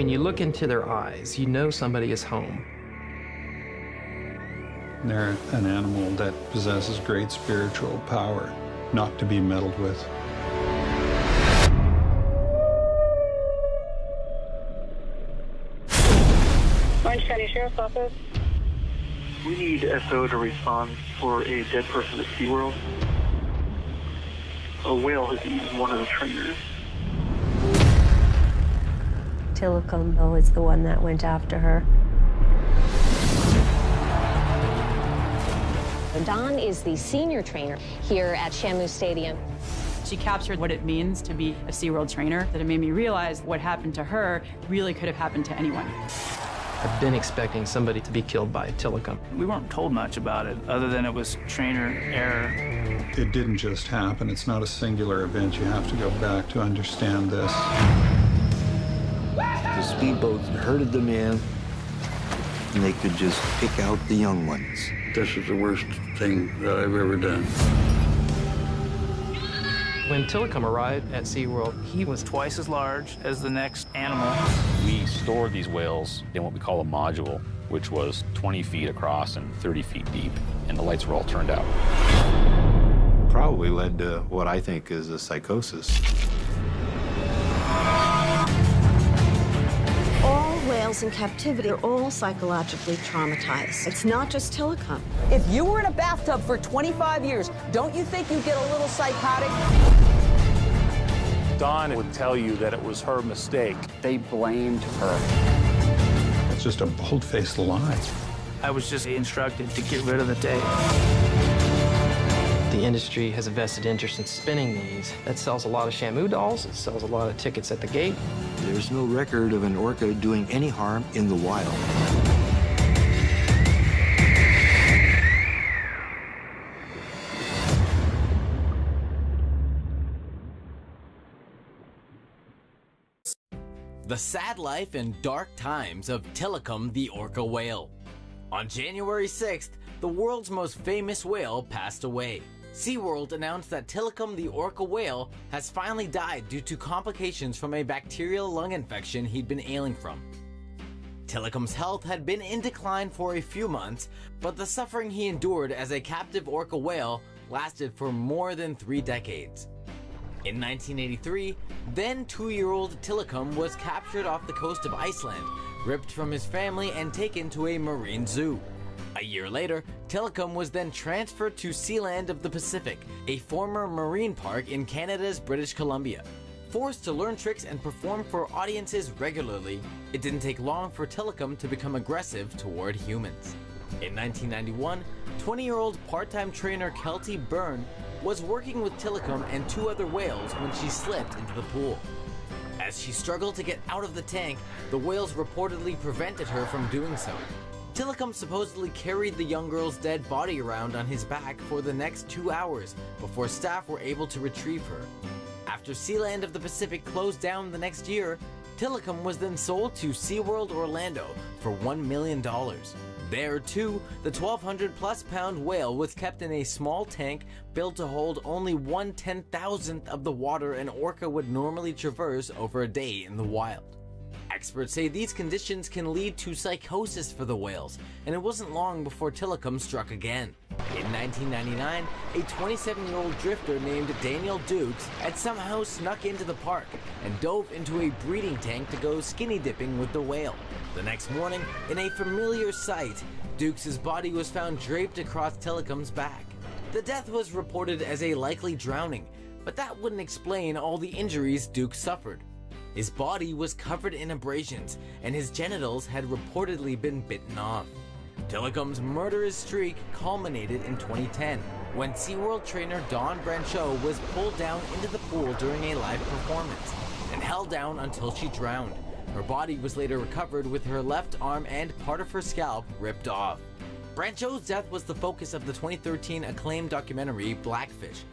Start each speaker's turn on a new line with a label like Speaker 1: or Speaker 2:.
Speaker 1: When you look into their eyes, you know somebody is home.
Speaker 2: They're an animal that possesses great spiritual power, not to be meddled with.
Speaker 3: Orange County Sheriff's Office.
Speaker 4: We need SO to respond for a dead person at SeaWorld. A whale has eaten one of the trainers.
Speaker 5: Tillicum is the one that went after her.
Speaker 6: Dawn is the senior trainer here at Shamu Stadium.
Speaker 7: She captured what it means to be a SeaWorld trainer, that it made me realize what happened to her really could have happened to anyone.
Speaker 1: I've been expecting somebody to be killed by Tillicum.
Speaker 8: We weren't told much about it, other than it was trainer error.
Speaker 2: It didn't just happen. It's not a singular event. You have to go back to understand this.
Speaker 9: The speedboats herded them in, and they could just pick out the young ones.
Speaker 10: This is the worst thing that I've ever done.
Speaker 1: When Tillicum arrived at SeaWorld,
Speaker 8: He was twice as large as the next animal.
Speaker 11: We stored these whales in what we call a module, which was 20 feet across and 30 feet deep, and the lights were all turned out.
Speaker 12: Probably led to what I think is a psychosis.
Speaker 13: All whales in captivity are all psychologically traumatized. It's not just Tillicum.
Speaker 14: If you were in a bathtub for 25 years, don't you think you'd get a little psychotic?
Speaker 15: Dawn would tell you that it was her mistake.
Speaker 8: They blamed her.
Speaker 2: It's just a bold-faced lie.
Speaker 8: I was just instructed to get rid of the tape.
Speaker 1: the industry has a vested interest in spinning these. That sells a lot of Shamu dolls. It sells a lot of tickets at the gate.
Speaker 9: There's no record of an orca doing any harm in the wild.
Speaker 16: The sad life and dark times of Tillicum the orca whale. On January 6th, the world's most famous whale passed away. SeaWorld announced that Tillicum the orca whale has finally died due to complications from a bacterial lung infection he'd been ailing from. Tillicum's health had been in decline for a few months, but the suffering he endured as a captive orca whale lasted for more than 3 decades. In 1983, then 2-year-old Tillicum was captured off the coast of Iceland, ripped from his family and taken to a marine zoo. A year later, Tillicum was then transferred to Sealand of the Pacific, a former marine park in Canada's British Columbia. Forced to learn tricks and perform for audiences regularly, it didn't take long for Tillicum to become aggressive toward humans. In 1991, 20-year-old part-time trainer Kelty Byrne was working with Tillicum and 2 other whales when she slipped into the pool. As she struggled to get out of the tank, the whales reportedly prevented her from doing so. Tillicum supposedly carried the young girl's dead body around on his back for the next 2 hours before staff were able to retrieve her. After Sealand of the Pacific closed down the next year, Tillicum was then sold to SeaWorld Orlando for $1 million. There, too, the 1,200-plus pound whale was kept in a small tank built to hold only 1/10,000th of the water an orca would normally traverse over a day in the wild. Experts say these conditions can lead to psychosis for the whales, and it wasn't long before Tillicum struck again. In 1999, a 27-year-old drifter named Daniel Dukes had somehow snuck into the park and dove into a breeding tank to go skinny dipping with the whale. The next morning, in a familiar sight, Dukes' body was found draped across Tillicum's back. The death was reported as a likely drowning, but that wouldn't explain all the injuries Dukes suffered. His body was covered in abrasions, and his genitals had reportedly been bitten off. Tillicum's murderous streak culminated in 2010, when SeaWorld trainer Dawn Brancheau was pulled down into the pool during a live performance, and held down until she drowned. Her body was later recovered with her left arm and part of her scalp ripped off. Brancheau's death was the focus of the 2013 acclaimed documentary Blackfish,